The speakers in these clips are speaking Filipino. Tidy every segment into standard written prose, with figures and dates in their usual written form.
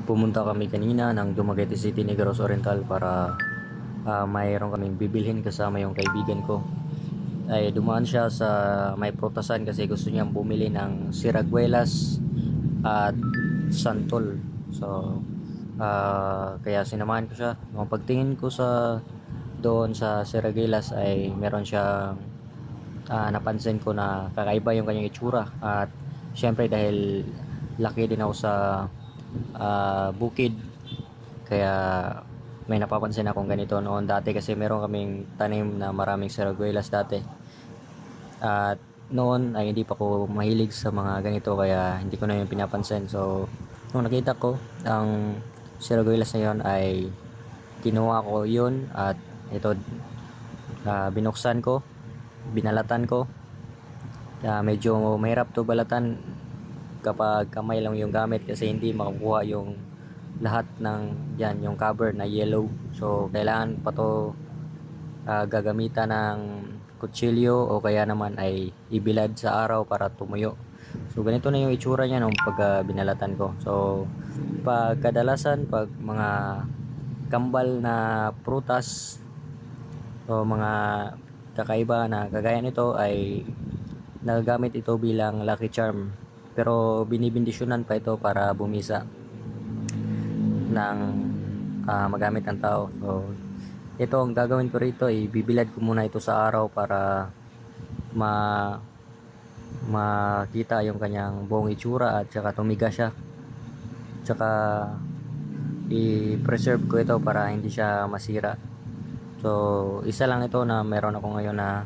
Pumunta kami kanina ng Dumaguete City, Negros Oriental para mayroon kaming bibilhin kasama yung kaibigan ko. Ay dumaan siya sa may prutasan kasi gusto niyang bumili ng siraguelas at santol. So kaya sinamahan ko siya. Nung pagtingin ko sa doon sa siraguelas ay meron siyang napansin ko na kakaiba yung kanyang itsura. At syempre dahil laki din ako sa bukid, kaya may napapansin akong ganito noon dati kasi meron kaming tanim na maraming siraguelas dati. At noon ay hindi pa ako mahilig sa mga ganito kaya hindi ko na yung pinapansin. So nung nakita ko ang siraguelas na yun ay kinuha ko yun at ito, binuksan ko, binalatan ko. Medyo mahirap to balatan kapag kamay lang yung gamit kasi hindi makukuha yung lahat ng yan, yung cover na yellow. So kailangan pa to gagamitan ng kutsilyo o kaya naman ay ibilad sa araw para tumuyo. So ganito na yung itsura niya nung pag binalatan ko. So pagkadalasan pag mga kambal na prutas o mga kakaiba na kagaya nito ay nagagamit ito bilang lucky charm, pero binibindisyonan pa ito para bumisa ng magamit ng tao. So ito ang gagawin ko rito, bibilad ko muna ito sa araw para makita yung kanyang buong itsura at saka tumiga siya. Tsaka i-preserve ko ito para hindi siya masira. So isa lang ito na meron ako ngayon na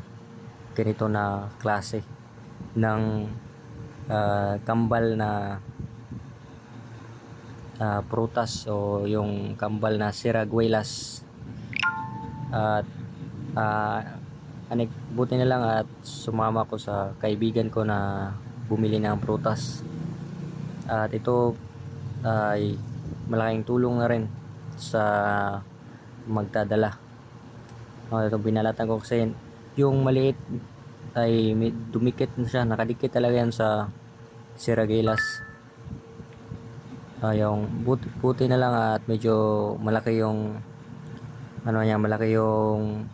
ganito na klase ng kambal na prutas o yung kambal na siraguelas. At buti na lang at sumama ko sa kaibigan ko na bumili ng prutas, at ito ay malaking tulong na rin sa magdadala. Ito binalatan ko kasi yung maliit ay dumikit na siya, nakadikit talaga yan sa siraguelas. Yung buti na lang at medyo malaki yung malaki yung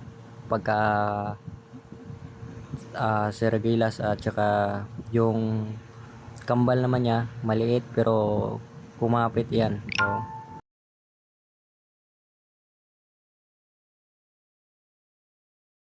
pagka siraguelas at saka yung kambal naman niya maliit pero kumapit yan. So